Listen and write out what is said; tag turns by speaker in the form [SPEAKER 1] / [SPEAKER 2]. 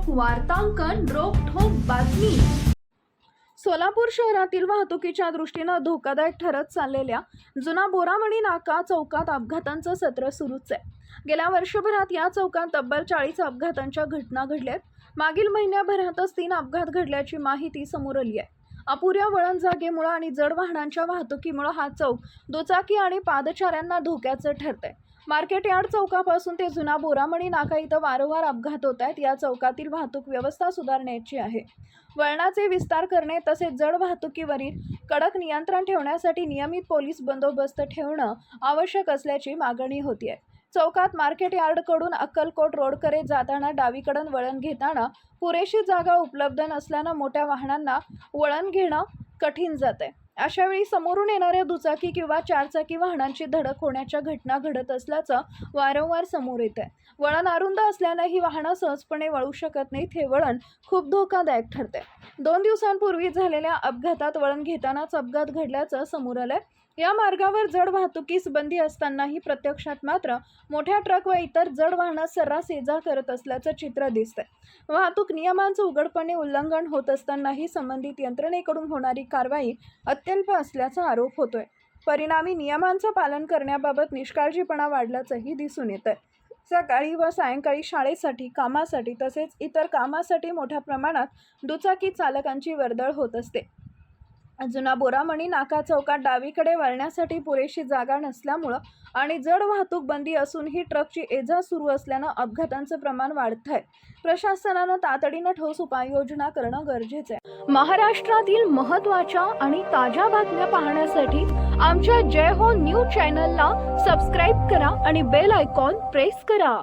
[SPEAKER 1] वार्तांकन रोखठोक बातमी। सोलापूर शहरातील वाहतुकीच्या दृष्टीने धोकादायक ठरत चाललेल्या जुना बोरामणी नाका चौकात अपघातांचं सत्र सुरूच आहे। गेल्या वर्षभरात या चौकात तब्बल 40 अपघातांच्या घटना घडल्यात। मागील महिन्याभरातच 3 अपघात घडल्याची माहिती समोर आली आहे। अपुऱ्या वळण जागेमुळे आणि जड वाहनांच्या वाहतुकीमुळे हा चौक दुचाकी आणि पादचाऱ्यांना धोक्याचं ठरतंय। मार्केट यार्ड चौकापासून ते जुना बोरामणी नाका इथं वारंवार अपघात होत आहेत। या चौकातील वाहतूक व्यवस्था सुधारण्याची आहे। वळणाचे विस्तार करणे तसेच जड वाहतुकीवरील कडक नियंत्रण ठेवण्यासाठी नियमित पोलीस बंदोबस्त ठेवणं आवश्यक असल्याची मागणी होती आहे। चौकात मार्केट यार्डकडून अक्कलकोट रोडकडे जाताना डावीकडून वळण घेताना पुरेशी जागा उपलब्ध नसल्यानं मोठ्या वाहनांना वळण घेणं कठीण जातंय। अशावेळी समोरून येणाऱ्या दुचाकी किंवा चारचाकी वाहनांची धडक होण्याच्या घटना घडत असल्याचं वारंवार समोर येत आहे। वळण अरुंद असल्यानं ही वाहनं सहजपणे वळू शकत नाहीत। हे वळण खूप धोकादायक ठरते। 2 दिवसांपूर्वी झालेल्या अपघातात वळण घेतानाच अपघात घडल्याचं समोर आलंय। या मार्गावर जड वाहतुकीस बंदी असतानाही प्रत्यक्षात मात्र मोठ्या ट्रक व इतर जड वाहनं सर्रास ये-जा करत असल्याचं चित्र दिसतंय। वाहतूक नियमांचं उघडपणे उल्लंघन होत असतानाही संबंधित यंत्रणेकडून होणारी कारवाई अत्यल्प असल्याचा आरोप होतोय। परिणामी नियमांचं पालन करण्याबाबत निष्काळजीपणा वाढल्याचंही दिसून येतंय। सकाळी व सायंकाळी शाळेसाठी, कामासाठी तसेच इतर कामासाठी मोठ्या प्रमाणात दुचाकी चालकांची वर्दळ होत असते। जुना बोरामणी नाका चौकात डावीकडे वळण्यासाठी पुरेशी जागा नसल्यामुळं आणि जड वाहतूक बंदी असूनही ट्रकची ये-जा सुरू असल्यानं अपघातांचं प्रमाण वाढत आहे। प्रशासनानं तातडीनं ठोस उपाययोजना करणं गरजेचं आहे। महाराष्ट्रातील महत्त्वाच्या आणि ताज्या बातम्या पाहण्यासाठी आमच्या जय हो न्यूज चॅनलला सबस्क्राईब करा आणि बेल आयकॉन प्रेस करा।